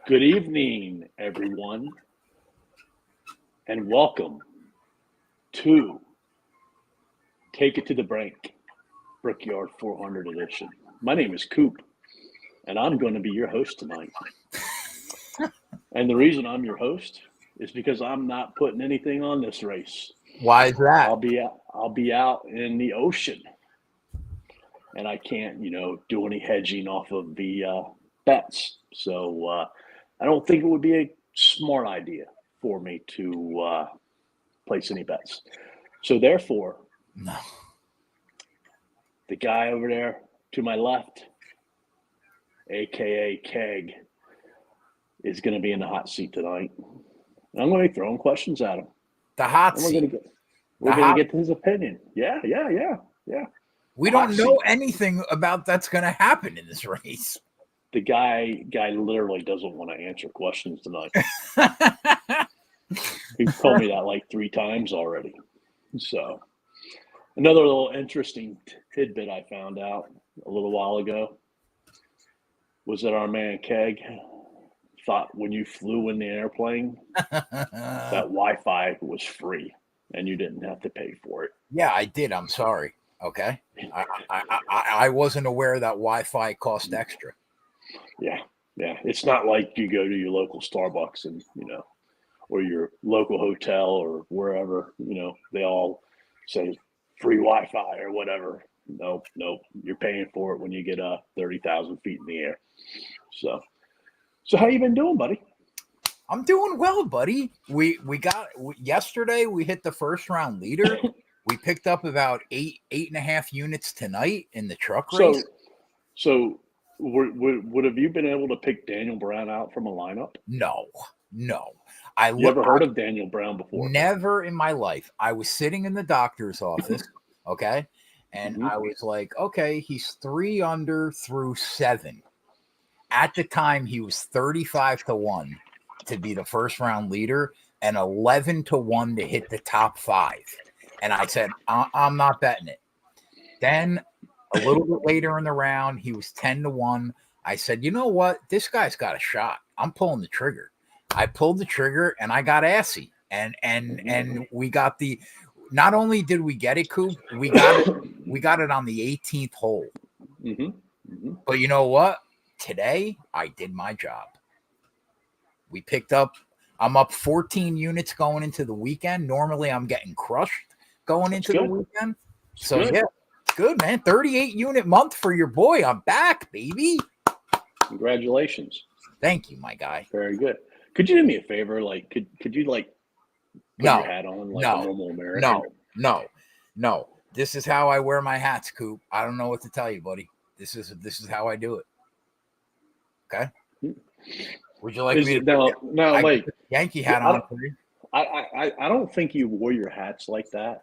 Good evening, everyone, and welcome to Take It to the Brink, Brickyard 400 edition. My name is Coop, and I'm going to be your host tonight. And the reason I'm your host is because I'm not putting anything on this race. Why is that? I'll be out in the ocean, and I can't, do any hedging off of the bets. So I don't think it would be a smart idea for me to place any bets. So therefore, No. the guy over there to my left, aka Keg, is going to be in the hot seat tonight. And I'm going to be throwing questions at him. The hot And seat. We're going to get his opinion. Yeah. We don't know anything about that's going to happen in this race. The guy literally doesn't want to answer questions tonight. He's told me that like 3 times already. So another little interesting tidbit I found out a little while ago was that our man Keg thought when you flew in the airplane that Wi-Fi was free and you didn't have to pay for it. Yeah, I did. I'm sorry. Okay. I wasn't aware that Wi-Fi cost extra. Yeah. It's not like you go to your local Starbucks and, or your local hotel or wherever, they all say free Wi-Fi or whatever. Nope. You're paying for it when you get 30,000 feet in the air. So how you been doing, buddy? I'm doing well, buddy. Yesterday we hit the first round leader. We picked up about 8.5 units tonight in the truck race. So would have you been able to pick Daniel Brown out from a lineup? No. You ever heard of Daniel Brown before? Never in my life. I was sitting in the doctor's office, okay? And I was like, okay, he's 3 under through 7. At the time, he was 35-1 to be the first round leader and 11-1 to hit the top 5. And I said, I'm not betting it. Then a little bit later in the round, he was 10-1. I said, you know what? This guy's got a shot. I'm pulling the trigger. I pulled the trigger and I got assy. And we got the. Not only did we get it, Coop, we got it on the 18th hole. But you know what? Today I did my job. We picked up. I'm up 14 units going into the weekend. Normally I'm getting crushed going into the weekend. So yeah, good, man. 38 unit month for your boy. I'm back, baby. Congratulations. Thank you, my guy. Very good. Could you do me a favor? Like, could you like put your hat on like a normal American? No. This is how I wear my hats, Coop. I don't know what to tell you, buddy. This is how I do it. Okay. Would you like me to like Yankee hat on for you? I don't think you wore your hats like that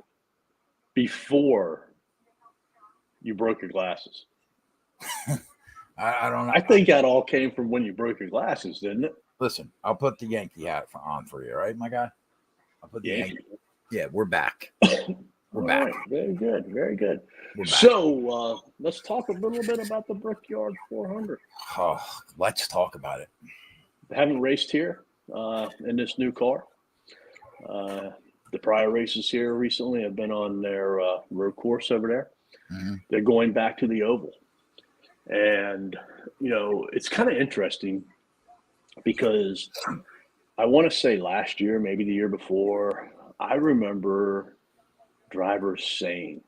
before you broke your glasses. I don't know. I think that all came from when you broke your glasses, didn't it? Listen, I'll put the Yankee hat on for you, right, my guy? I'll put the Yankee. Yeah, we're back. We're back. Right. Very good. Very good. So let's talk a little bit about the Brickyard 400. Oh, let's talk about it. I haven't raced here in this new car. The prior races here recently have been on their road course over there. They're going back to the oval. And, it's kind of interesting because I want to say last year, maybe the year before, I remember drivers saying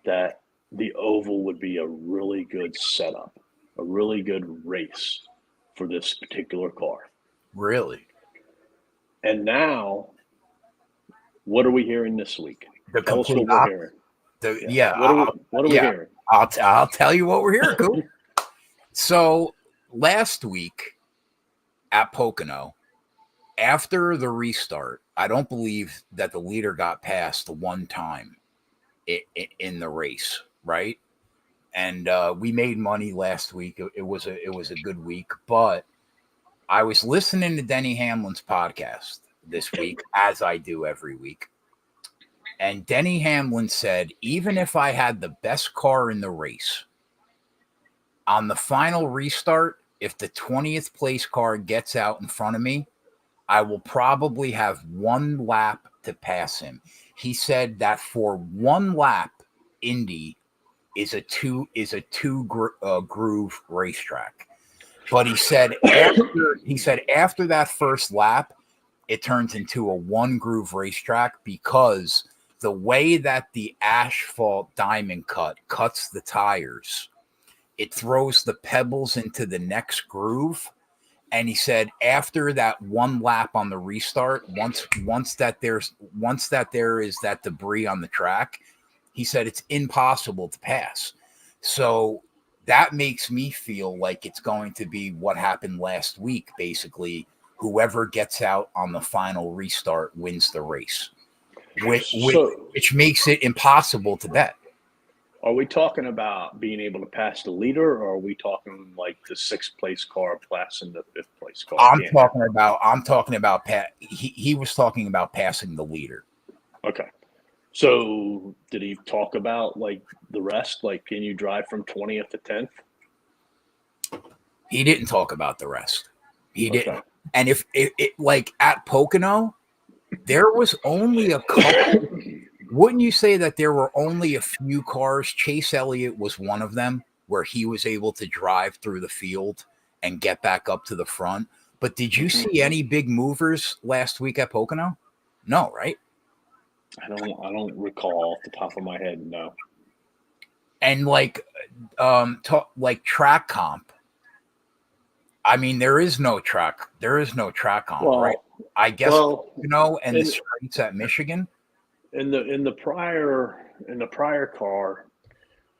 that the oval would be a really good setup, a really good race for this particular car. Really? And now, what are we hearing this week? Tell us what we're hearing. What are we hearing? I'll tell you what we're hearing, Cool. So last week at Pocono, after the restart, I don't believe that the leader got past one time in the race, right? And we made money last week. It was a good week, but I was listening to Denny Hamlin's podcast this week, as I do every week. And Denny Hamlin said, even if I had the best car in the race, on the final restart, if the 20th place car gets out in front of me, I will probably have one lap to pass him. He said that for one lap, Indy is a two groove racetrack. But he said after that first lap, it turns into a one groove racetrack because the way that the asphalt diamond cut cuts the tires, it throws the pebbles into the next groove. And he said after that one lap on the restart, once that there is that debris on the track, he said it's impossible to pass. So that makes me feel like it's going to be what happened last week. Basically, whoever gets out on the final restart wins the race, which makes it impossible to bet. Are we talking about being able to pass the leader, or are we talking like the 6th place car passing the 5th place car? I'm talking about Pat. He was talking about passing the leader. Okay. So did he talk about like the rest? Like, can you drive from 20th to 10th? He didn't talk about the rest. He didn't. Okay. And if it like at Pocono, there was only a couple. Wouldn't you say that there were only a few cars? Chase Elliott was one of them, where he was able to drive through the field and get back up to the front. But did you see any big movers last week at Pocono? No, right? I don't recall off the top of my head. No. And like track comp. I mean, there is no track comp, right? I guess and the streets at Michigan. In the prior car,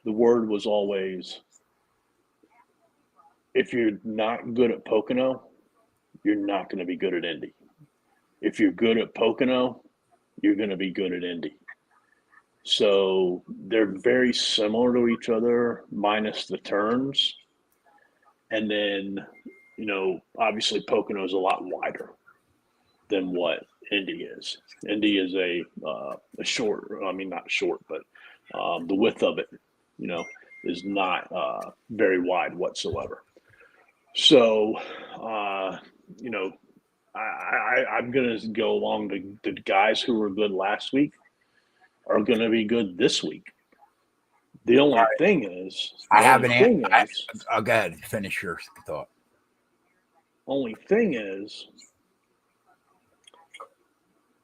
the word was always, if you're not good at Pocono, you're not going to be good at Indy. If you're good at Pocono, you're going to be good at Indy. So they're very similar to each other, minus the turns. And then, obviously Pocono is a lot wider than what Indy is. Indy is a short, not short, but the width of it, is not very wide whatsoever. So, I'm going to go along the guys who were good last week are going to be good this week. The only thing is, go ahead, finish your thought. Only thing is,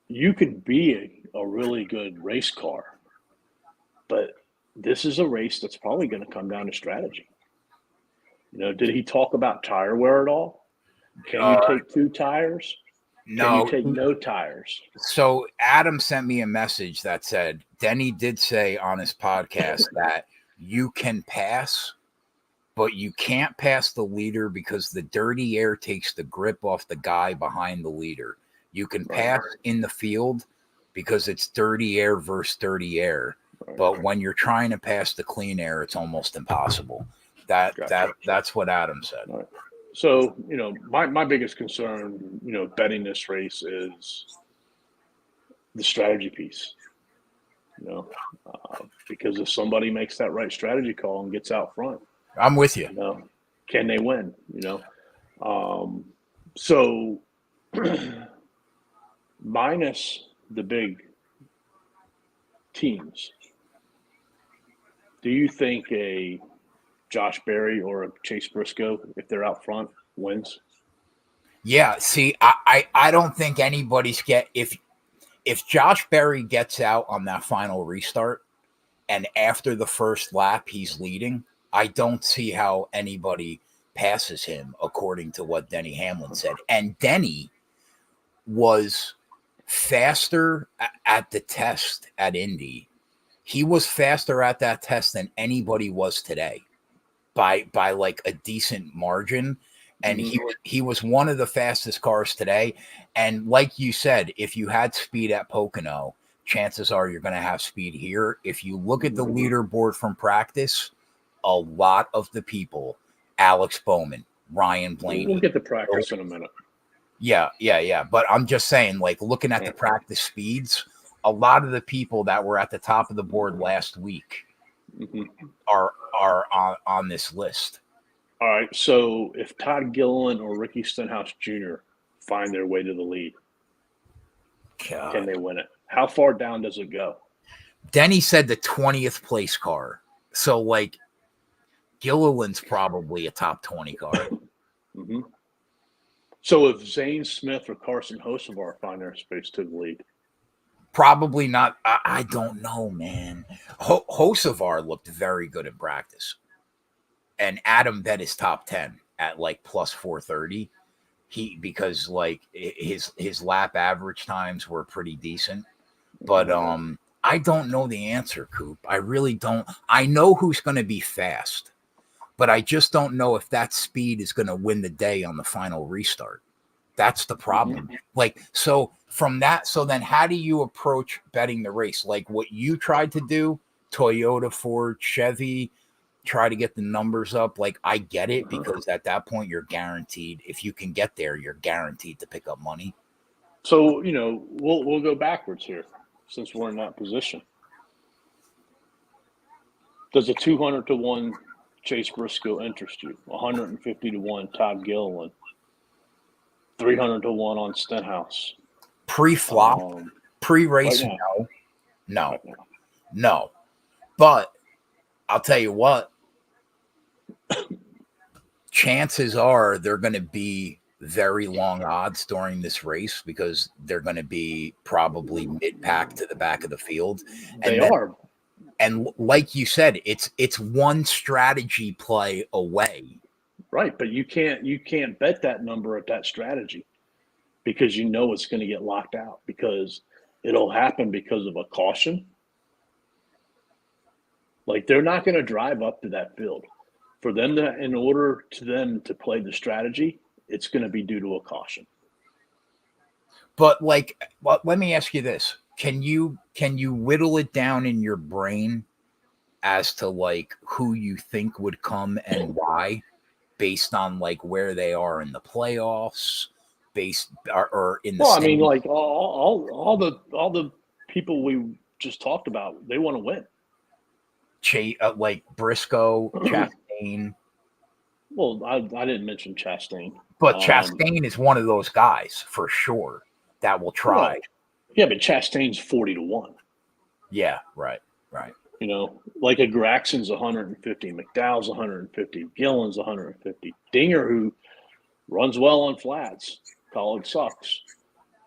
you could be a really good race car, but this is a race that's probably going to come down to strategy. Did he talk about tire wear at all? Can you take 2 tires? No. Can you take no tires? So Adam sent me a message that said, Denny did say on his podcast that you can pass, but you can't pass the leader because the dirty air takes the grip off the guy behind the leader. You can pass in the field because it's dirty air versus dirty air. But when you're trying to pass the clean air, it's almost impossible. That's what Adam said. Right. So, my biggest concern, betting this race is the strategy piece, because if somebody makes that right strategy call and gets out front, I'm with you. Can they win? So minus the big teams, do you think a Josh Berry or a Chase Briscoe, if they're out front, wins? Yeah. See, I don't think anybody's if Josh Berry gets out on that final restart and after the first lap he's leading, I don't see how anybody passes him, according to what Denny Hamlin said. And Denny was faster at the test at Indy. He was faster at that test than anybody was today by like a decent margin. And he was one of the fastest cars today. And like you said, if you had speed at Pocono, chances are you're going to have speed here. If you look at the leaderboard from practice, a lot of the people, Alex Bowman, Ryan Blaney. We'll get to practice in a minute. Yeah. But I'm just saying, like, looking at the practice speeds, a lot of the people that were at the top of the board last week are on this list. All right. So if Todd Gilliland or Ricky Stenhouse Jr. find their way to the lead, can they win it? How far down does it go? Denny said the 20th place car. So, like, Gilliland's probably a top 20 car. Mm-hmm. So if Zane Smith or Carson Hocevar find their space to the lead, probably not. I don't know, man. Hocevar looked very good in practice, and Adam bet his top 10 at like plus 430. Because like his lap average times were pretty decent, but I don't know the answer, Coop. I really don't. I know who's going to be fast, but I just don't know if that speed is going to win the day on the final restart. That's the problem. Mm-hmm. Like, so from that, so then how do you approach betting the race? Like what you tried to do, Toyota, Ford, Chevy, try to get the numbers up. Like, I get it, because at that point you're guaranteed. If you can get there, you're guaranteed to pick up money. So, we'll go backwards here since we're in that position. Does a 200 to 1 Chase Briscoe interest you? 150 to 1 Todd Gilliland, 300 to 1 on Stenhouse. Pre-flop, pre-race, right no. But I'll tell you what, chances are they're going to be very long odds during this race, because they're going to be probably mid-pack to the back of the field. They are. And like you said, it's one strategy play away. Right, but you can't bet that number at that strategy, because it's going to get locked out, because it'll happen because of a caution. Like, they're not going to drive up to that field. For them in order to them to play the strategy, it's going to be due to a caution. But let me ask you this. Can you whittle it down in your brain as to like who you think would come and why, based on like where they are in the playoffs, or in the I mean, like all the people we just talked about, they want to win. Like Briscoe, Chastain. Well, I didn't mention Chastain, but Chastain is one of those guys for sure that will try. Right. Yeah, but Chastain's 40 to 1. Yeah, right. Like a Graxon's 150, McDowell's 150, Gillen's 150, Dinger, who runs well on flats, college sucks,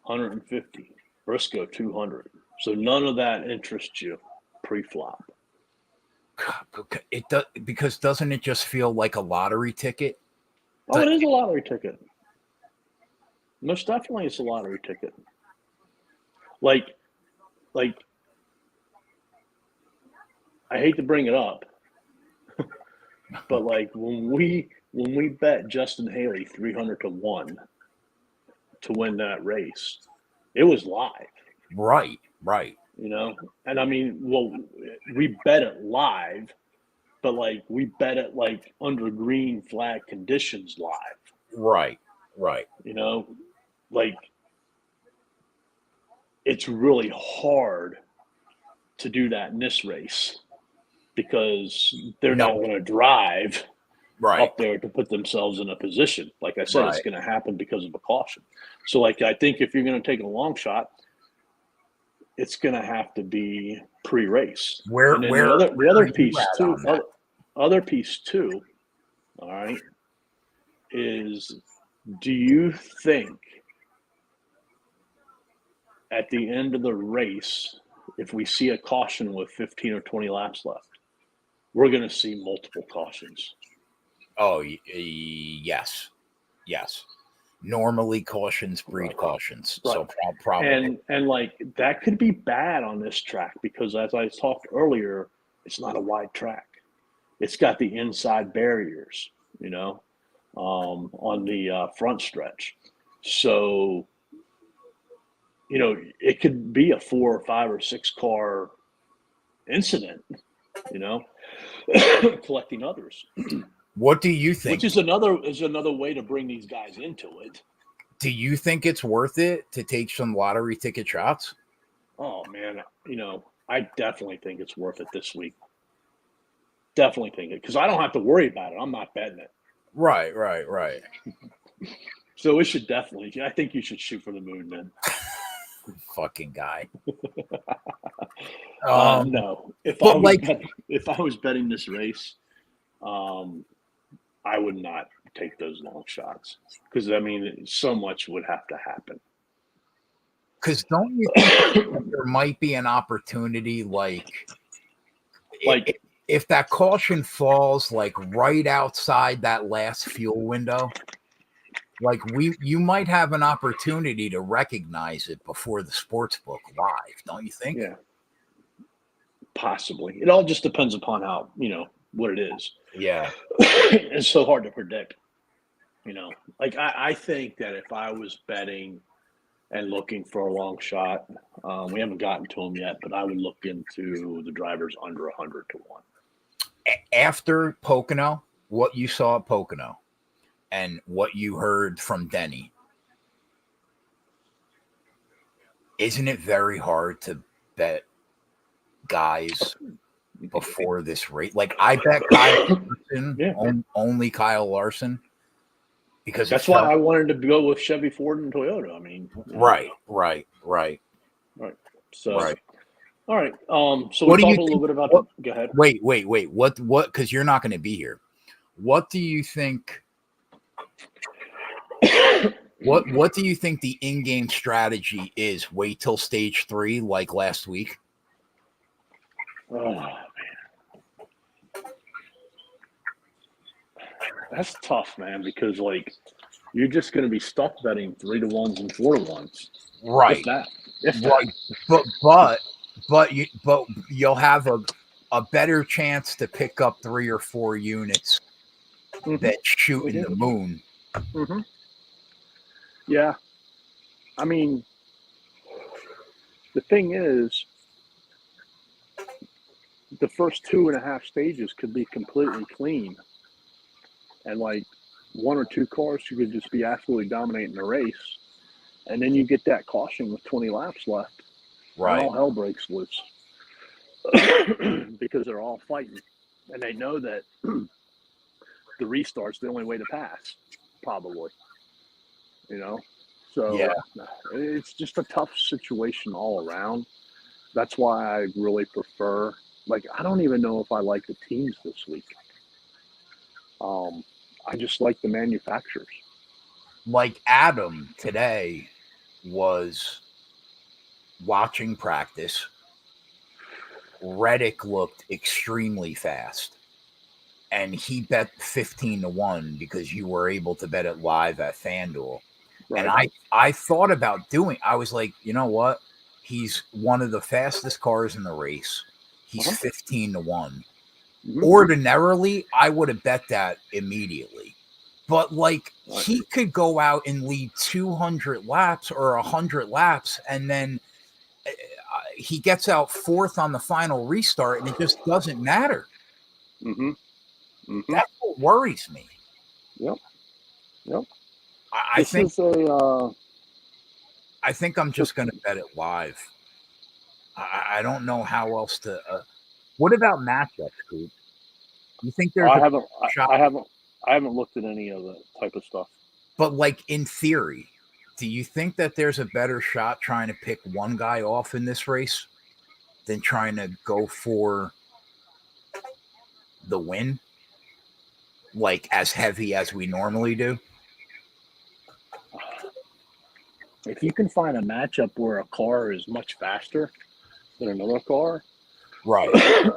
150, Briscoe 200. So none of that interests you pre-flop. It does, because doesn't it just feel like a lottery ticket? Oh, it is a lottery ticket. Most definitely, it's a lottery ticket. Like, I hate to bring it up, but like when we bet Justin Haley 300 to 1 to win that race, it was live. Right. And I mean, well, we bet it live, but like we bet it like under green flag conditions live. Right. Like it's really hard to do that in this race, because they're not going to drive up there to put themselves in a position. Like I said, it's going to happen because of a caution. So like, I think if you're going to take a long shot, it's going to have to be pre-race. The other piece too, all right, is, do you think at the end of the race, if we see a caution with 15 or 20 laps left, we're going to see multiple cautions? Oh, yes. Normally cautions breed cautions. Right. So probably. And like that could be bad on this track, because as I talked earlier, it's not a wide track. It's got the inside barriers, on the front stretch. So, it could be a 4 or 5 or 6 car incident, collecting others. What do you think? Which is another way to bring these guys into it. Do you think it's worth it to take some lottery ticket shots? Oh man, I definitely think it's worth it this week. Definitely think it, because I don't have to worry about it. I'm not betting it. Right. So it should definitely. I think you should shoot for the moon, then. Fucking guy. No, if I was betting this race, I would not take those long shots because I mean, so much would have to happen. Because don't you think there might be an opportunity, like if that caution falls like right outside that last fuel window, like you might have an opportunity to recognize it before the sports book live, don't you think? Yeah, possibly. It all just depends upon how what it is. Yeah, it's so hard to predict. Like I think that if I was betting and looking for a long shot, we haven't gotten to them yet, but I would look into the drivers under 100 to 1. After Pocono, what you saw at Pocono and what you heard from Denny, isn't it very hard to bet guys before this race? Like I bet Kyle Larson, only Kyle Larson, because that's why I wanted to go with Chevy, Ford, and Toyota. I mean, right. So, right. All right. So what we do you talked a little bit about. Go ahead. Wait. What? Because you're not going to be here. What do you think? What do you think the in-game strategy is? Wait till stage 3, like last week. Oh man, that's tough, man. Because like you're just going to be stuck betting 3-1s and 4-1s. Right. Right. But you'll have a better chance to pick up 3 or 4 units that shoot in the moon. Mm-hmm. Yeah. I mean, the thing is, the first 2.5 stages could be completely clean. And like 1 or 2 cars, you could just be absolutely dominating the race. And then you get that caution with 20 laps left. Right. And all hell breaks loose. Because they're all fighting. And they know that the restart's the only way to pass, probably. So yeah, it's just a tough situation all around. That's why I really prefer, like, I don't even know if I like the teams this week. I just like the manufacturers. Like Adam today was watching practice. Reddick looked extremely fast. And he bet 15-1 because you were able to bet it live at FanDuel. Right. And I thought about I was like, you know what? He's one of the fastest cars in the race. He's 15-1. Mm-hmm. Ordinarily, I would have bet that immediately. But like he could go out and lead 200 laps or 100 laps, and then he gets out 4th on the final restart, and it just doesn't matter. Mm-hmm. Mm-hmm. That's what worries me. Yep. I think I'm just going to bet it live. I don't know how else to. What about matchups, Coop? You think there's? I haven't looked at any of that type of stuff. But like in theory, do you think that there's a better shot trying to pick one guy off in this race than trying to go for the win? Like as heavy as we normally do? If you can find a matchup where a car is much faster than another car, right?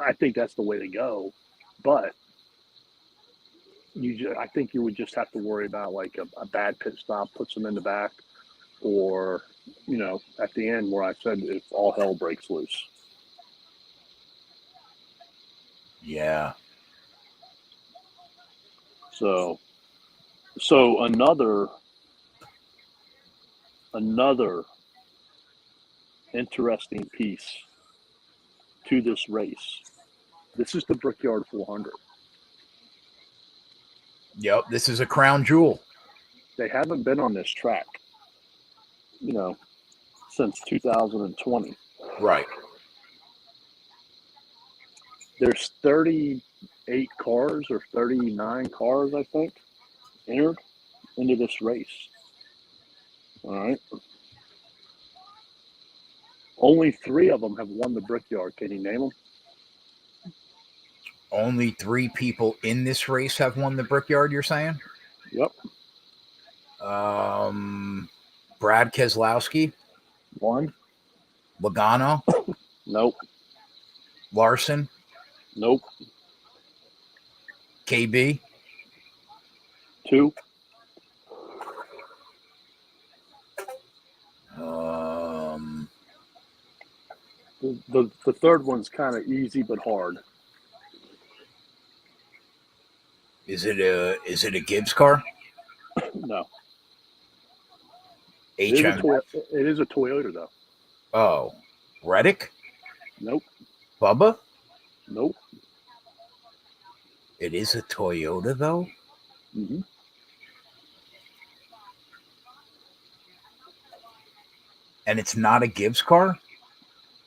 I think that's the way to go. But I think you would just have to worry about like a bad pit stop puts them in the back, or at the end where I said if all hell breaks loose. Yeah. So another interesting piece to this race. This is the Brickyard 400. Yep, this is a crown jewel. They haven't been on this track, since 2020. Right. There's 38 cars or 39 cars, I think. entered into this race. All right. Only 3 of them have won the Brickyard. Can you name them? Only 3 people in this race have won the Brickyard, you're saying? Yep. Brad Keselowski. 1. Logano. Nope. Larson. Nope. KB. 2. The third one's kind of easy but hard. Is it a Gibbs car? No. HM. It is a Toyota, though. Oh, Reddick? Nope. Bubba? Nope. It is a Toyota, though? Mm-hmm. And it's not a Gibbs car?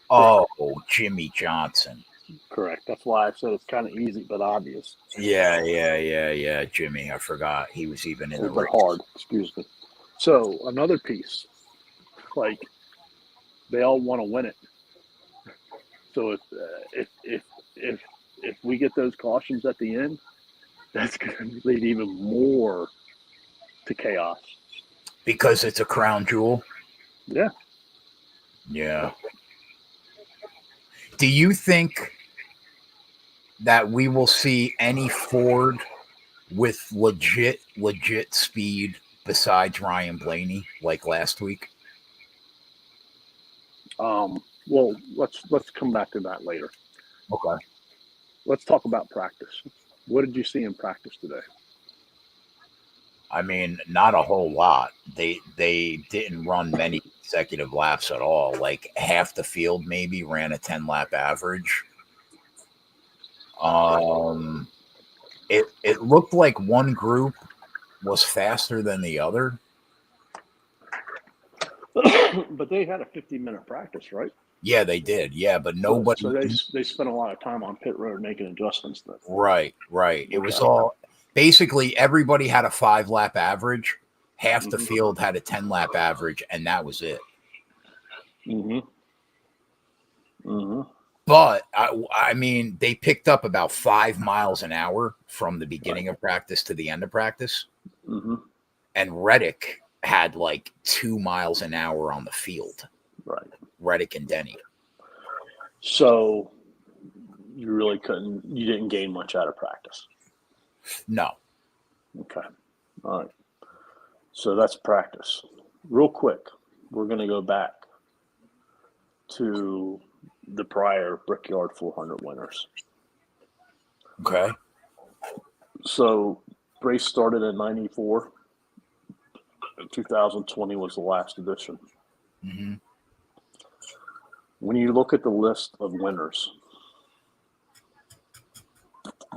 Oh, Jimmy Johnson. Correct. That's why I said it's kind of easy but obvious. Yeah. Jimmy, I forgot he was even in the race. Hard. Excuse me. So another piece, like they all want to win it. So if we get those cautions at the end, that's going to lead even more to chaos. Because it's a crown jewel. Yeah. Yeah. Do you think that we will see any Ford with legit speed besides Ryan Blaney like last week? Well, let's come back to that later. Okay. Let's talk about practice. What did you see in practice today? I mean, not a whole lot. They didn't run many consecutive laps at all. Like half the field maybe ran a 10-lap average. It looked like one group was faster than the other. But they had a 15-minute practice, right? Yeah, they did. Yeah, but nobody. So they spent a lot of time on pit road making adjustments. Then. Right. It was all basically everybody had a 5-lap average. Half the field had a 10-lap average, and that was it. But I mean, they picked up about 5 miles an hour from the beginning of practice to the end of practice. And Reddick had like 2 miles an hour on the field. Right. Reddick and Denny. So you really you didn't gain much out of practice? No. Okay. All right. So that's practice. Real quick, we're going to go back to the prior Brickyard 400 winners. Okay. So race started in 94. 2020 was the last edition. When you look at the list of winners,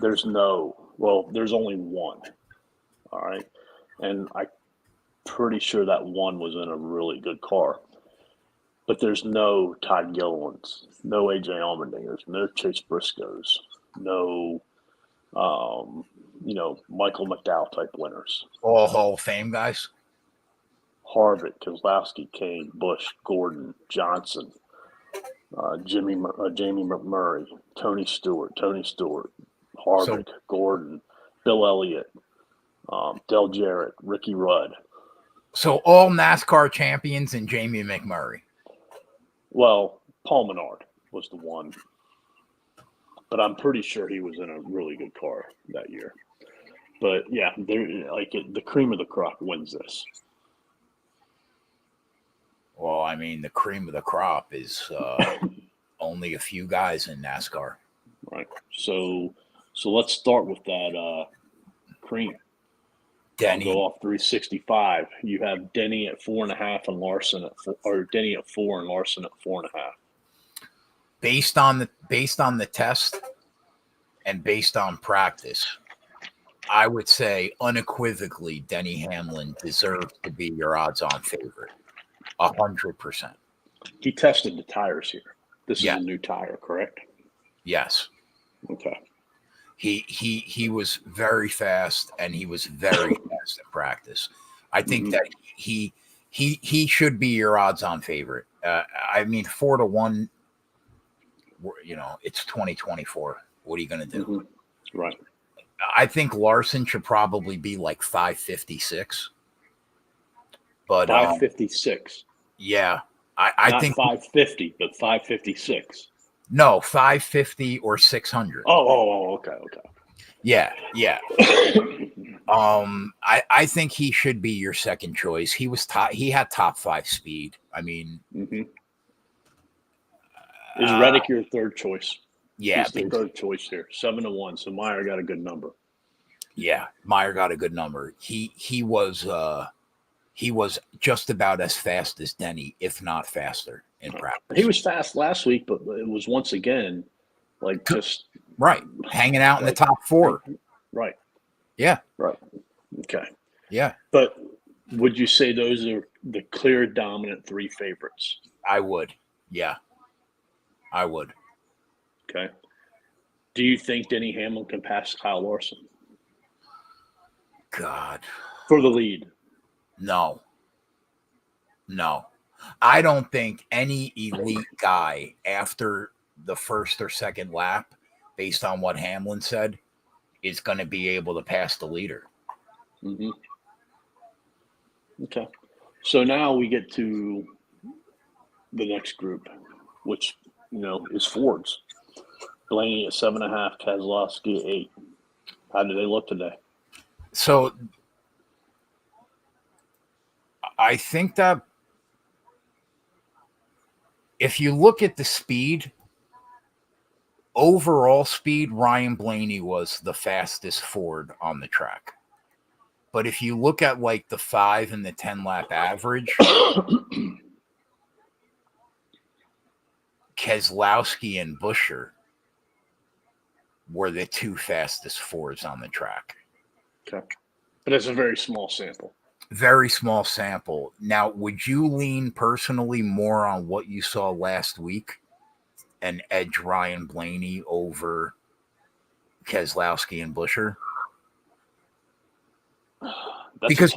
there's only one. All right. And I'm pretty sure that one was in a really good car. But there's no Todd Gillilands, no AJ Allmendingers, no Chase Briscoes, no, Michael McDowell type winners. All Hall of Fame guys? Harvick, Keselowski, Kane, Busch, Gordon, Johnson, Jamie McMurray, Tony Stewart, Harvick, Gordon, Bill Elliott, Dale Jarrett, Ricky Rudd. So all NASCAR champions and Jamie McMurray. Well, Paul Menard was the one, but I'm pretty sure he was in a really good car that year. But yeah, the cream of the crop wins this. Well, I mean, the cream of the crop is only a few guys in NASCAR. Right. So let's start with that cream. Denny. I'll go off 365. You have Denny at 4.5 and Larson at 4, or Denny at 4 and Larson at 4.5. Based on the test and based on practice, I would say unequivocally Denny Hamlin deserves to be your odds-on favorite. 100%. He tested the tires here. This is a new tire, correct? Yes. Okay. He was very fast, and he was very fast fast in practice. I think that he should be your odds-on favorite. I mean, 4-1. It's 2024. What are you going to do? Right. I think Larson should probably be like 556. But 556. Yeah, I Not think 550, but 556. No, 550 or 600. Okay. Yeah. I think he should be your second choice. He was he had top 5 speed. I mean, is Reddick your third choice? Yeah, he's the third choice here. 7-1. So Meyer got a good number. Yeah, Meyer got a good number. He was just about as fast as Denny, if not faster in practice. He was fast last week, but it was once again like just hanging out in the top 4. Right. Yeah. Right. Okay. Yeah. But would you say those are the clear dominant 3 favorites? I would. Yeah. I would. Okay. Do you think Denny Hamlin can pass Kyle Larson? God. For the lead? No. I don't think any elite guy after the first or second lap, based on what Hamlin said, is going to be able to pass the leader. Okay. So now we get to the next group, which, is Fords. Blaney at 7.5, Keselowski at 8. How do they look today? So I think that if you look at the speed, overall speed, Ryan Blaney was the fastest Ford on the track. But if you look at like the 5 and the 10 lap average, Keselowski and Buescher were the 2 fastest Fords on the track. Okay. But it's a very small sample. Very small sample. Now, would you lean personally more on what you saw last week and edge Ryan Blaney over Keselowski and Buescher? Because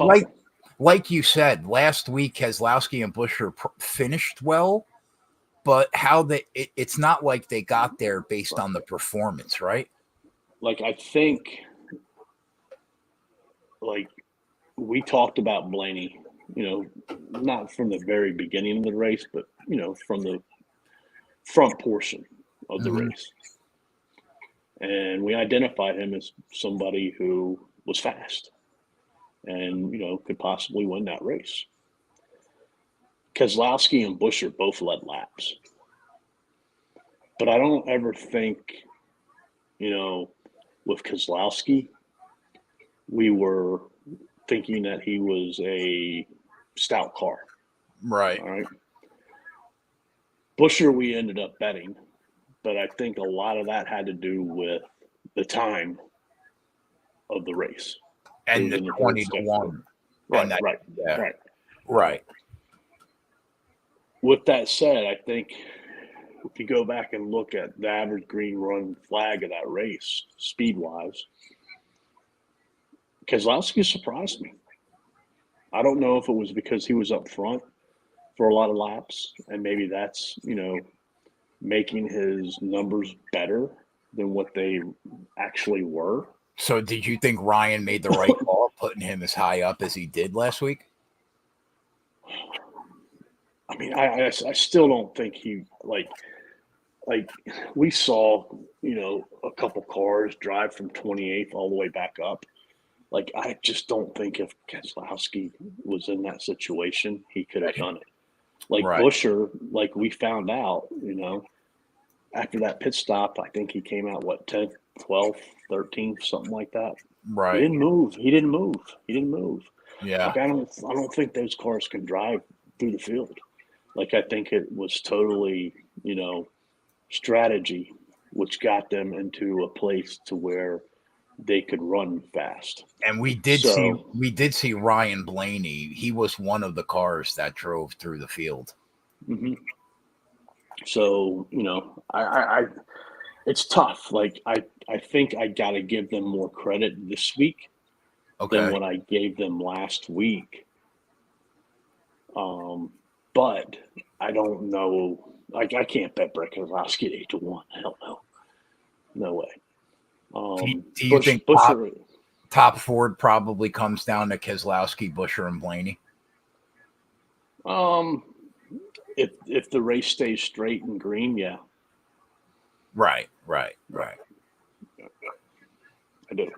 like you said, last week Keselowski and Buescher finished well, but it's not like they got there based on the performance, right? Like, I think, we talked about Blaney, not from the very beginning of the race, but, from the front portion of the race. And we identified him as somebody who was fast and, could possibly win that race. Keselowski and Buescher both led laps. But I don't ever think, with Keselowski, we were thinking that he was a stout car. Right. All right. Buescher, we ended up betting, but I think a lot of that had to do with the time of the race. And the 20-1. Right. With that said, I think if you go back and look at the average green run flag of that race, speed-wise, Keselowski surprised me. I don't know if it was because he was up front for a lot of laps, and maybe that's, making his numbers better than what they actually were. So did you think Ryan made the right call putting him as high up as he did last week? I mean, I still don't think he, like we saw, a couple cars drive from 28th all the way back up. Like, I just don't think if Keselowski was in that situation, he could have done it. Like, Buescher, like we found out, after that pit stop, I think he came out, 10th, 12th, 13th, something like that. Right. He didn't move. Yeah. Like, I don't think those cars can drive through the field. Like, I think it was totally, strategy, which got them into a place to where they could run fast. And we did see Ryan Blaney. He was one of the cars that drove through the field. So, I it's tough. Like, I think I got to give them more credit this week Okay. what I gave them last week. But I don't know. Like, I can't bet Brett Keselowski at 8-1. Hell no. No way. Do you think Busher, top Ford probably comes down to Keselowski, Busher, and Blaney? if the race stays straight and green, yeah. Right. I do.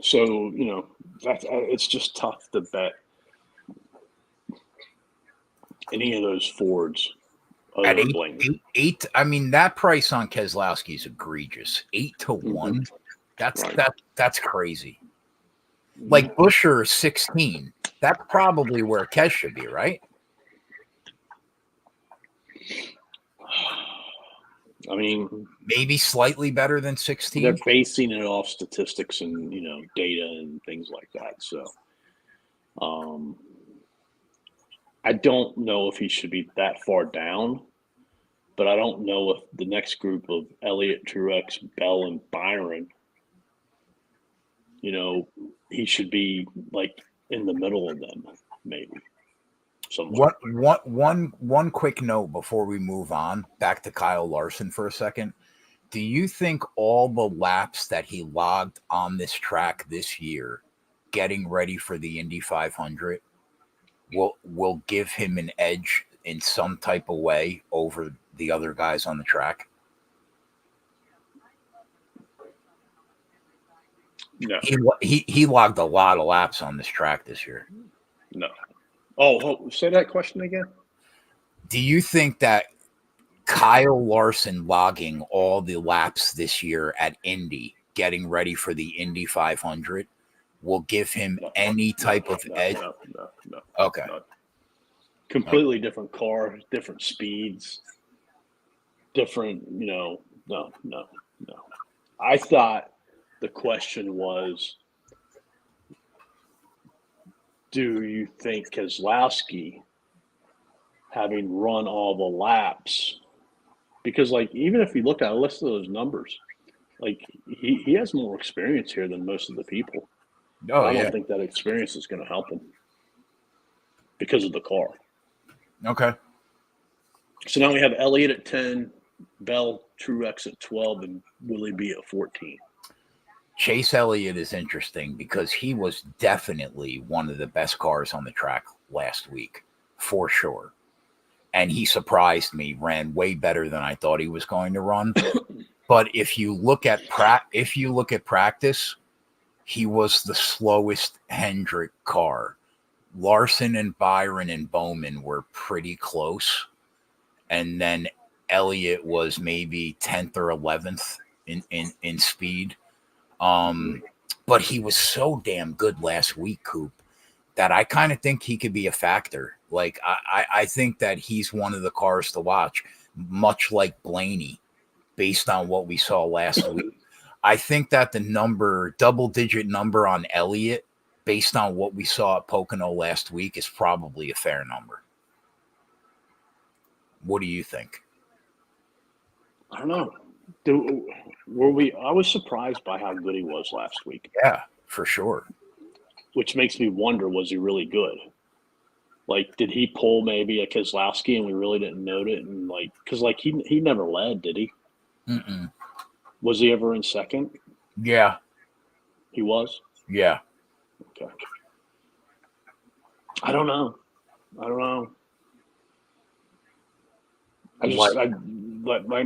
So, that's it's just tough to bet any of those Fords At other than Blaney. eight, I mean, that price on Keselowski is egregious. 8-1. That's crazy. Like Busher 16. That's probably where Kes should be, right? I mean, maybe slightly better than 16. They're basing it off statistics and data and things like that. So, I don't know if he should be that far down, but I don't know if the next group of Elliott, Truex, Bell, and Byron, he should be like in the middle of them, maybe. One quick note before we move on back to Kyle Larson for a second. Do you think all the laps that he logged on this track this year, getting ready for the Indy 500, will give him an edge in some type of way over the other guys on the track? No. He logged a lot of laps on this track this year. No. Oh, say that question again. Do you think that Kyle Larson logging all the laps this year at Indy, getting ready for the Indy 500, will give him any type of edge? No. Okay. No. Completely different car, different speeds, different, no. I thought the question was, do you think Keselowski, having run all the laps, because even if you look at a list of those numbers, he has more experience here than most of the people. I don't think that experience is going to help him because of the car. Okay. So now we have Elliott at 10, Bell, Truex at 12, and Willie B at 14. Chase Elliott is interesting because he was definitely one of the best cars on the track last week, for sure. And he surprised me, ran way better than I thought he was going to run. But if you look at practice, he was the slowest Hendrick car. Larson and Byron and Bowman were pretty close. And then Elliott was maybe 10th or 11th in speed. But he was so damn good last week, Coop, that I kind of think he could be a factor. Like, I think that he's one of the cars to watch, much like Blaney, based on what we saw last week. I think that the double-digit number on Elliott, based on what we saw at Pocono last week, is probably a fair number. What do you think? I don't know. I was surprised by how good he was last week. Yeah, for sure. Which makes me wonder, was he really good? Did he pull maybe a Keselowski and we really didn't note it? And because he never led, did he? Mm-mm. Was he ever in second? Yeah. He was? Yeah. Okay. I don't know.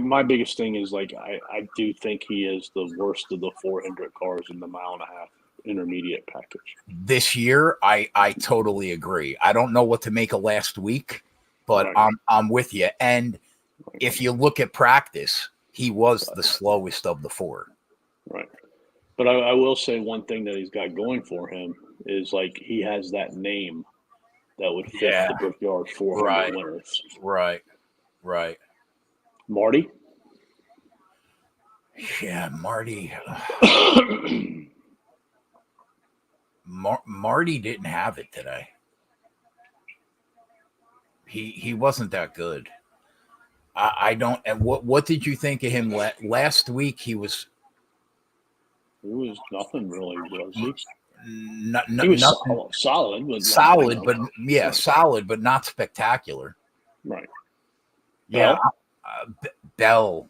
My biggest thing is I do think he is the worst of the 400 cars in the mile and a half intermediate package. This year, I totally agree. I don't know what to make of last week, but right. I'm with you. And if you look at practice, he was the slowest of the four. Right. But I will say one thing that he's got going for him is he has that name that would fit the Brickyard 400 winners. Right. Marty? Yeah, Marty. Marty didn't have it today. He wasn't that good. I don't. And what did you think of him last week? He was He was nothing really, was he? He was nothing, solid, but solid, but yeah, right. Solid, but not spectacular. Right. Yeah, Bell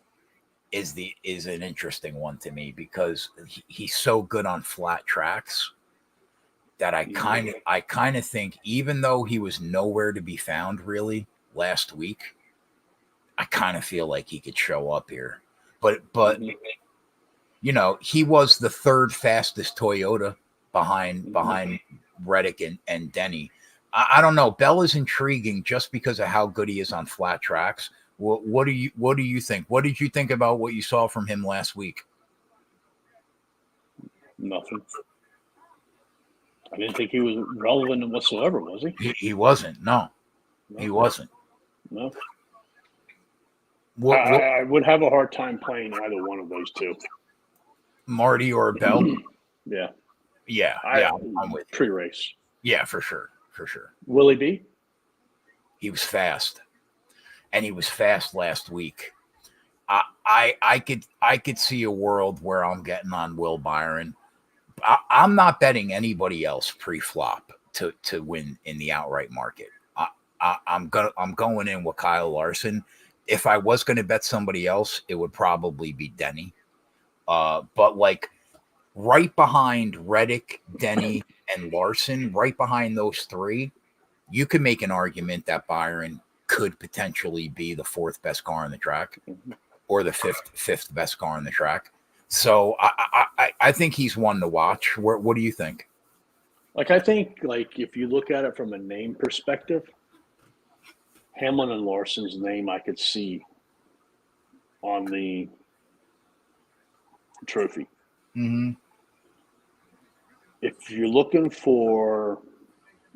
is an interesting one to me because he's so good on flat tracks that I kind of think, even though he was nowhere to be found really last week, I kind of feel like he could show up here. But you know, he was the third fastest Toyota behind Reddick and Denny. I don't know. Bell is intriguing just because of how good he is on flat tracks. What do you think? What did you think about what you saw from him last week? Nothing. I didn't think he was relevant whatsoever, was he? He wasn't. No, he wasn't. No. I would have a hard time playing either one of those two. Marty or Bell? Yeah. I'm with you. Pre-race. Yeah, for sure. Will he be? He was fast. And he was fast last week. I could see a world where I'm getting on Will Byron. I'm not betting anybody else pre-flop to win in the outright market. I'm going in with Kyle Larson. If I was going to bet somebody else, it would probably be Denny. But like right behind Reddick, Denny, and Larson, right behind those three, you could make an argument that Byron could potentially be the fourth best car on the track or the fifth best car on the track. So I think he's one to watch. What do you think? Like, I think, like, if you look at it from a name perspective, Hamlin and Larson's name I could see on the trophy. Mm-hmm. If you're looking for,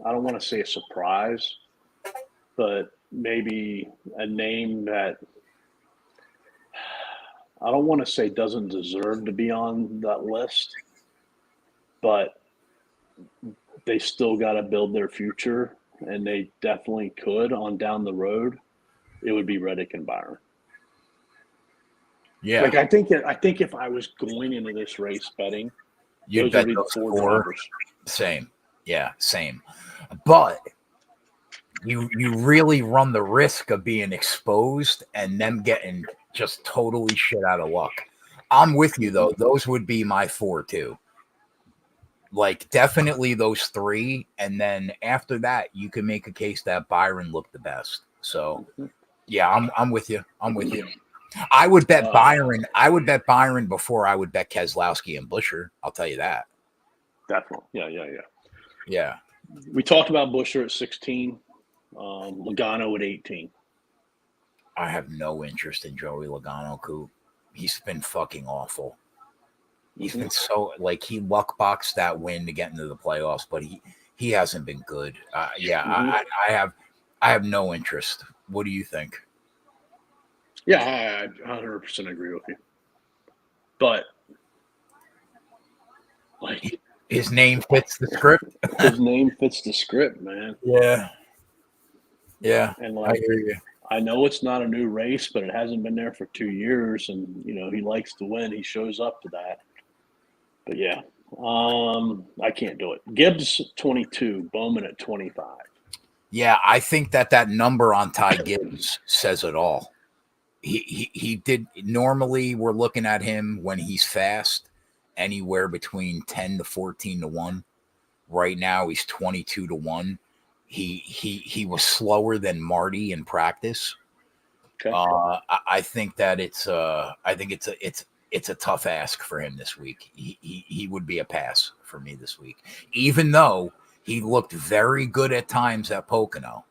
I don't want to say a surprise, but maybe a name that I don't want to say doesn't deserve to be on that list, but they still got to build their future, and they definitely could on down the road. It would be Reddick and Byron. Yeah, like I think if I was going into this race betting, you'd bet those four. Same, yeah, same. But you really run the risk of being exposed and them getting just totally shit out of luck. I'm with you though; those would be my four too. Like definitely those three, and then after that, you can make a case that Byron looked the best. So, yeah, I'm with you. I would bet Byron. I would bet Byron before I would bet Keselowski and Buescher. I'll tell you that. Definitely. Yeah. We talked about Buescher at 16, Logano at 18. I have no interest in Joey Logano, Coop. He's been fucking awful. He's been so he luck boxed that win to get into the playoffs, but he hasn't been good. I have no interest. What do you think? Yeah, I 100% agree with you. But like his name fits the script. His name fits the script, man. Yeah. And like, I hear you. I know it's not a new race, but it hasn't been there for 2 years, and he likes to win. He shows up to that. But yeah, I can't do it. Gibbs 22, Bowman at 25. Yeah, I think that number on Ty Gibbs says it all. He did. Normally, we're looking at him when he's fast, anywhere between 10 to 14 to 1. Right now, he's 22 to 1. He was slower than Marty in practice. Okay. I think that it's a tough ask for him this week. He would be a pass for me this week, even though he looked very good at times at Pocono.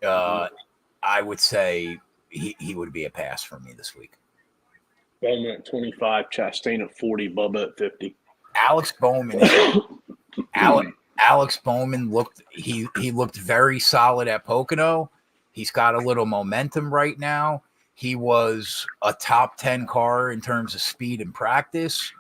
I would say he would be a pass for me this week. Bowman at 25, Chastain at 40, Bubba at 50. Alex Bowman looked looked very solid at Pocono. He's got a little momentum right now. He was a top 10 car in terms of speed in practice.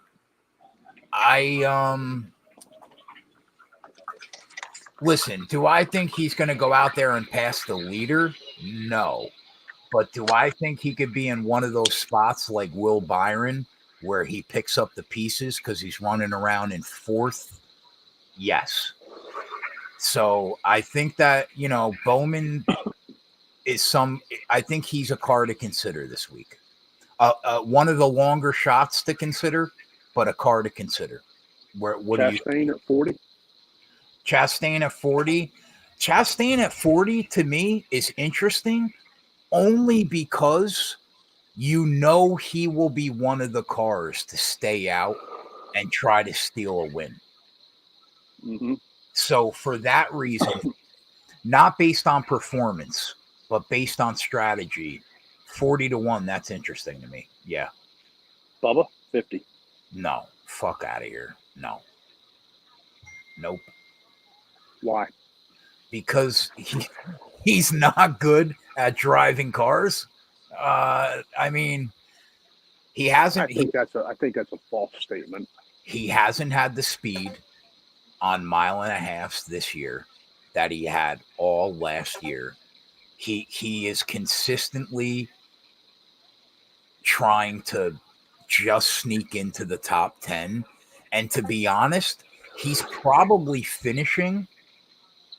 Listen, do I think he's going to go out there and pass the leader? No. But do I think he could be in one of those spots like Will Byron where he picks up the pieces because he's running around in fourth? Yes. So I think that, Bowman is I think he's a car to consider this week. One of the longer shots to consider, but a car to consider. What do you Chastain at 40? Chastain at 40? Chastain at 40 to me is interesting only because he will be one of the cars to stay out and try to steal a win. Mm-hmm. So for that reason, not based on performance, but based on strategy, 40-1, that's interesting to me. Yeah. Bubba, 50. No. Fuck out of here. No. Nope. Why? Because he's not good at driving cars. I mean, he hasn't. I think that's a false statement. He hasn't had the speed on mile and a halves this year that he had all last year. He is consistently trying to just sneak into the top 10. And to be honest, he's probably finishing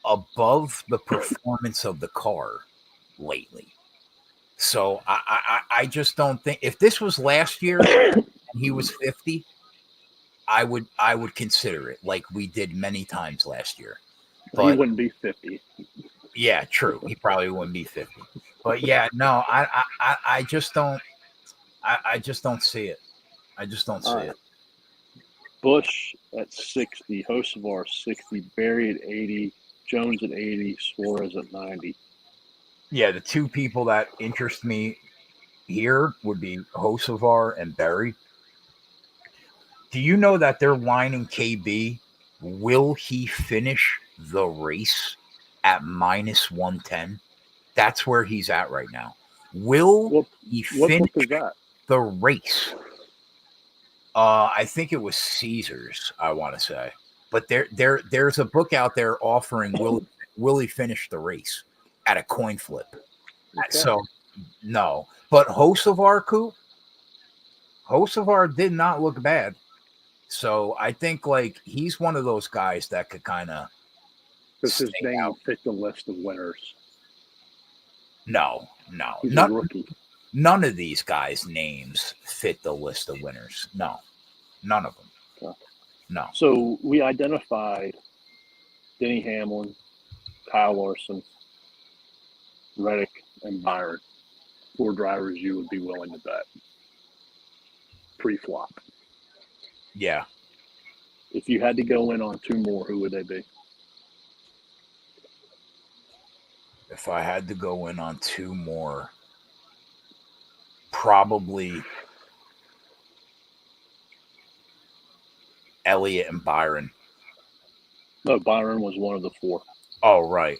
above the performance of the car lately. So I just don't think, if this was last year and he was 50, I would consider it like we did many times last year. But he wouldn't be 50. Yeah, true. He probably wouldn't be 50. But yeah, no, I just don't see it. I just don't see it. Bush at 60, Hocevar 60, Barry at 80, Jones at 80, Suarez at 90. Yeah, the two people that interest me here would be Hocevar and Barry. Do you know that they're lining KB? Will he finish the race at -110? That's where he's at right now. Will he finish the race? I think it was Caesars, I want to say. But there's a book out there offering will he finish the race at a coin flip. Okay. So, no. But Hocevar did not look bad. So I think he's one of those guys that could kind of. Does his name fit the list of winners? No. He's a rookie. None of these guys' names fit the list of winners. No. None of them. Okay. No. So we identified Denny Hamlin, Kyle Larson, Reddick, and Byron. 4 drivers you would be willing to bet. Pre-flop. Yeah. If you had to go in on 2 more, who would they be? If I had to go in on 2 more, probably Elliott and Byron. No, Byron was one of the 4. Oh, right.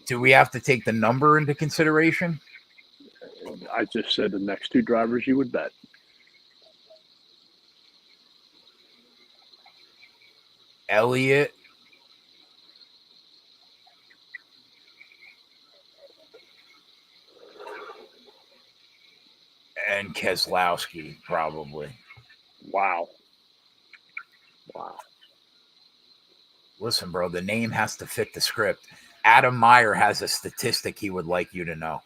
Do we have to take the number into consideration? I just said the next 2 drivers you would bet. Elliott and Keselowski, probably. Wow. Listen, bro, the name has to fit the script. Adam Meyer has a statistic he would like you to know.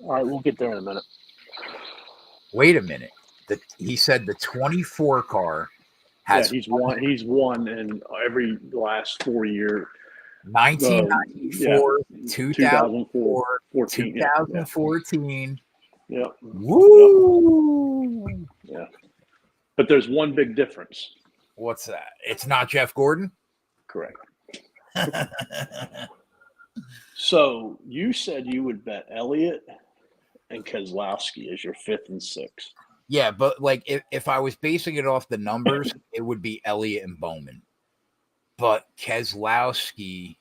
All right, we'll get there in a minute. Wait a minute. He said the 24 car has. Yeah, he's won in every last 4 years. 1994, 2004, 2014. Yeah. Woo! Yeah. But there's one big difference. What's that? It's not Jeff Gordon? Correct. So you said you would bet Elliott and Keselowski as your 5th and 6th. Yeah, but if I was basing it off the numbers, it would be Elliott and Bowman. But Keselowski,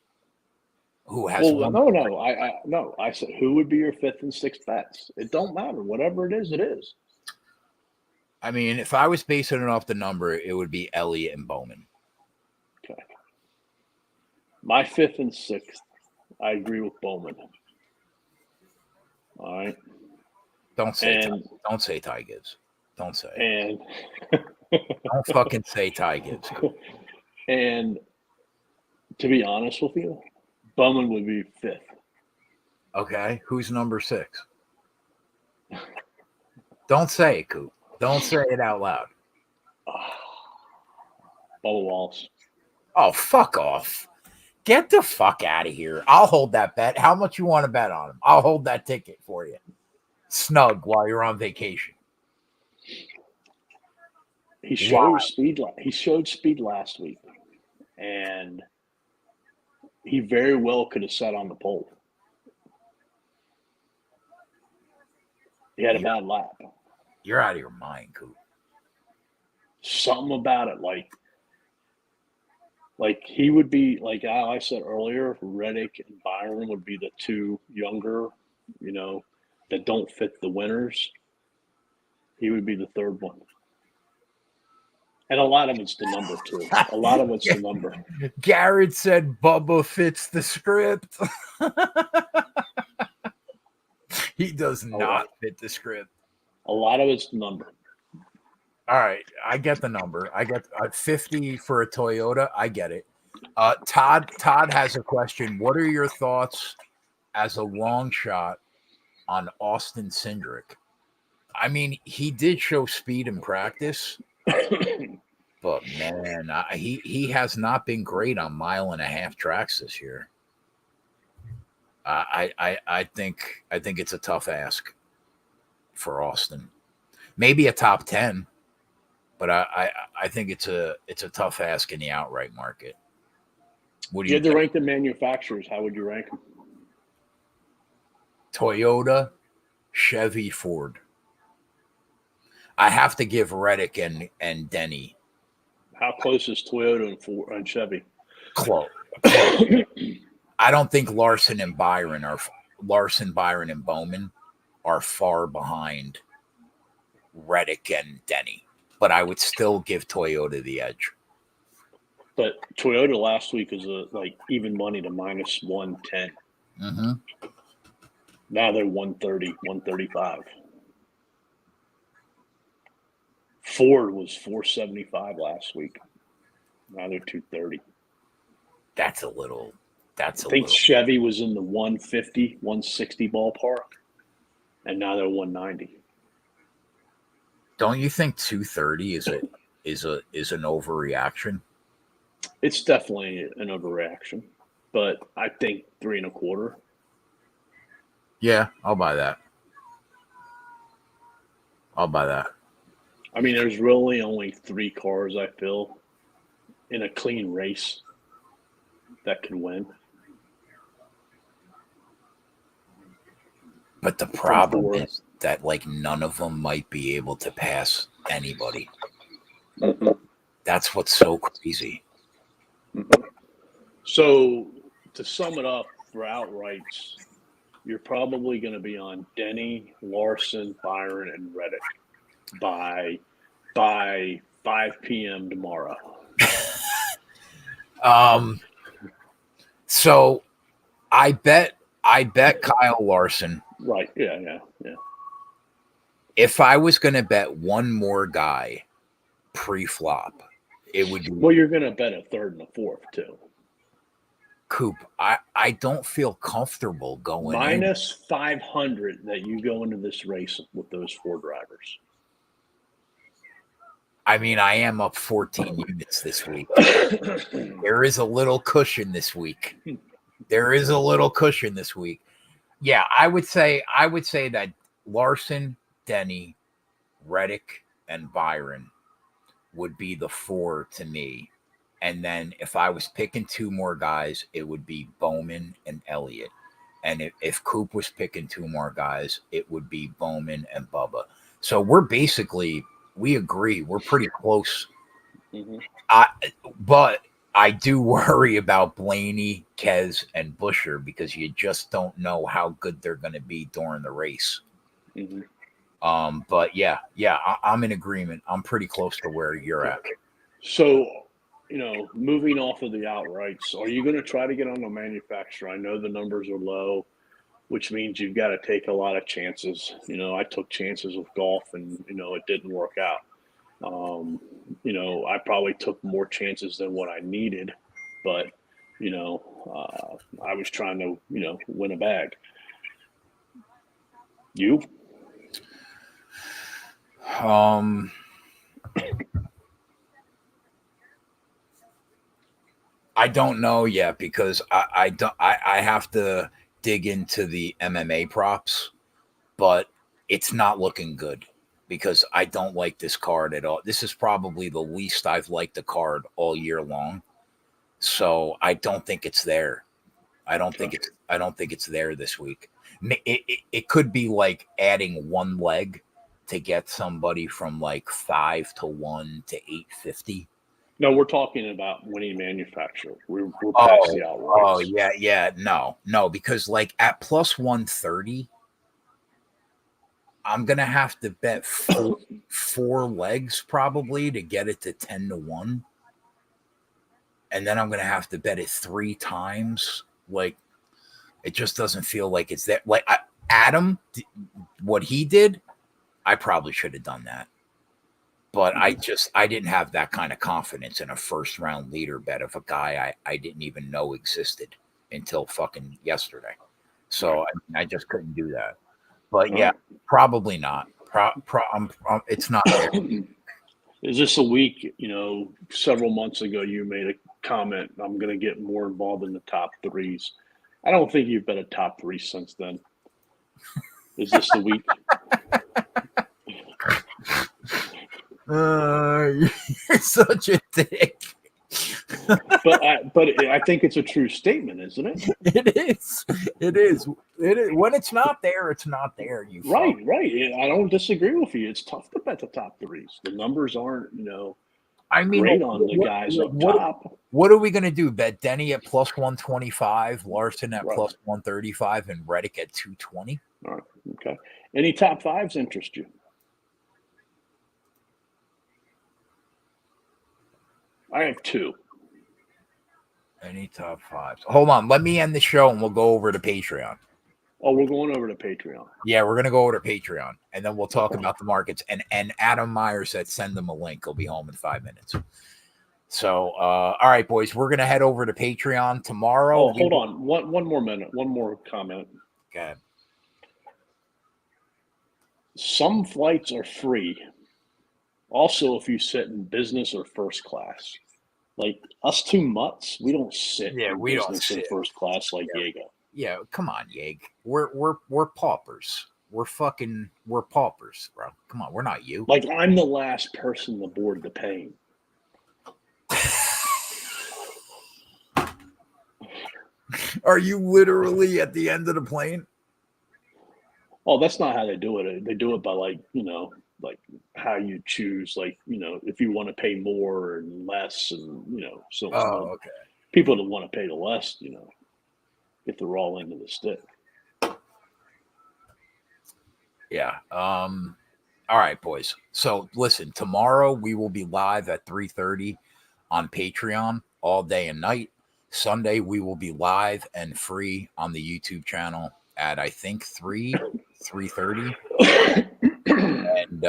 who has no. I said who would be your 5th and 6th bets? It don't matter. Whatever it is, it is. I mean, if I was basing it off the number, it would be Elliott and Bowman. Okay. My 5th and 6th, I agree with Bowman. All right. Don't say And don't say Ty Gibbs. Don't say it. and Don't fucking say Ty Gibbs. and to be honest with you, Bowman would be fifth. Okay, who's number 6? Don't say it, Coop. Don't say it out loud. Bubba Wallace. Oh, fuck off. Get the fuck out of here. I'll hold that bet. How much you want to bet on him? I'll hold that ticket for you. Snug while you're on vacation. He showed speed. He showed speed last week, and he very well could have sat on the pole. He had a bad lap. You're out of your mind, Coop. Something about it, like he would be, like I said earlier, Reddick and Byron would be the two younger, that don't fit the winners. He would be the third one. And a lot of it's the number, too. A lot of it's the number. Garrett said Bubba fits the script. He does not fit the script. A lot of it's the number. All right. I get the number. I get 50 for a Toyota. I get it. Todd has a question. What are your thoughts as a long shot on Austin Cindric? I mean, he did show speed in practice. But man, he has not been great on 1.5-mile tracks this year. I think it's a tough ask for Austin. Maybe a top 10, but I think it's a tough ask in the outright market. What do you had to rank the manufacturers? How would you rank them? Toyota, Chevy, Ford. I have to give Reddick and Denny. How close is Toyota and Ford and Chevy? Close. I don't think Larson, Byron, and Bowman are far behind Reddick and Denny, but I would still give Toyota the edge. But Toyota last week was even money to minus 110. Mm-hmm. Now they're 130, 135. Ford was 475 last week. Now they're 230. That's a little. I think Chevy was in the 150, 160 ballpark, and now they're 190. Don't you think 230 is an overreaction? It's definitely an overreaction, but I think 3.25. Yeah, I'll buy that. I mean, there's really only 3 cars, I feel, in a clean race that can win. But the problem is that none of them might be able to pass anybody. Mm-hmm. That's what's so crazy. Mm-hmm. So to sum it up for outrights, you're probably going to be on Denny, Larson, Byron, and Reddick by 5 p.m. tomorrow. So I bet Kyle Larson. Right. Yeah. If I was going to bet one more guy pre-flop, it would be. Well, you're going to bet a third and a fourth too. Coop, I don't feel comfortable going minus 500 that you go into this race with those 4 drivers. I mean, I am up 14 units this week. There is a little cushion this week. Yeah, I would say that Larson, Denny, Reddick, and Byron would be the 4 to me. And then if I was picking 2 more guys, it would be Bowman and Elliott. And if Coop was picking 2 more guys, it would be Bowman and Bubba. So we agree. We're pretty close. Mm-hmm. But I do worry about Blaney, Kez, and Busher because you just don't know how good they're going to be during the race. Mm-hmm. But yeah, I'm in agreement. I'm pretty close to where you're at. So, moving off of the outrights, are you going to try to get on the manufacturer? I know the numbers are low. which means you've got to take a lot of chances. You know, I took chances with golf, and it didn't work out. I probably took more chances than what I needed, but I was trying to win a bag. You? I don't know yet because I have to dig into the MMA props, but it's not looking good because I don't like this card at all. This is probably the least I've liked the card all year long. So I don't think it's there. I don't think it's there this week. It could be like adding one leg to get somebody from like 5-1 to 850. No, we're talking about winning manufacturer. We're past the outright. Oh yeah. No, because like at plus 130, I'm gonna have to bet four legs probably to get it to 10-1, and then I'm gonna have to bet it 3 times. Like, it just doesn't feel like it's that. Like Adam, what he did, I probably should have done that. But I didn't have that kind of confidence in a first round leader bet of a guy I didn't even know existed until fucking yesterday. So I just couldn't do that. But yeah, probably not. It's not there. Is this a week? Several months ago, you made a comment, I'm going to get more involved in the top threes. I don't think you've been a top 3 since then. Is this the week? You're such a dick. but I think it's a true statement, isn't it? It is. When it's not there, it's not there. Right. I don't disagree with you. It's tough to bet the top 3s. The numbers aren't, great on the guys up top. What are we going to do? Bet Denny at plus 125, Larson at plus 135, and Reddick at 220? All right. Okay. Any top 5s interest you? I have 2. Any top 5s? Hold on. Let me end the show and we'll go over to Patreon. Oh, we're going over to Patreon. Yeah, we're going to go over to Patreon and then we'll talk about the markets. And Adam Meyer said send them a link. He'll be home in 5 minutes. So, all right, boys, we're going to head over to Patreon tomorrow. Oh, hold on. One more minute. One more comment. Go ahead. Some flights are free. Also, if you sit in business or first class, like us 2 mutts, we don't sit. Yeah, we don't sit in first class like Diego. Yeah, come on, Yeg. We're paupers. We're paupers, bro. Come on, we're not you. Like, I'm the last person aboard the plane. Are you literally at the end of the plane? Oh, that's not how they do it. They do it by like how you choose, if you want to pay more and less, and so okay. People that want to pay the less, get the raw end of the stick. Yeah. All right, boys. So listen, tomorrow we will be live at 3:30 on Patreon all day and night. Sunday we will be live and free on the YouTube channel at I think 3:30. And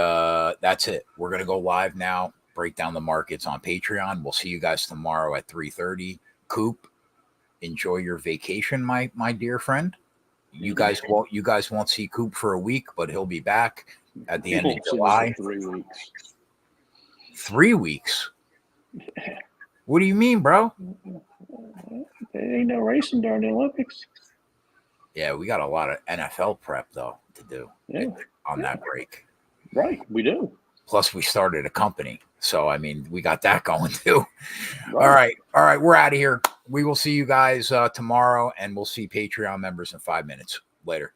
that's it. We're going to go live now, break down the markets on Patreon. We'll see you guys tomorrow at 3:30. Coop, enjoy your vacation, my dear friend. You guys won't see Coop for a week, but he'll be back at the end of July. 3 weeks. 3 weeks? What do you mean, bro? There ain't no racing during the Olympics. Yeah, we got a lot of NFL prep, though, to do on that break. Right, we do. Plus, we started a company. So, I mean, we got that going, too. Right. All right, we're out of here. We will see you guys tomorrow, and we'll see Patreon members in 5 minutes. Later.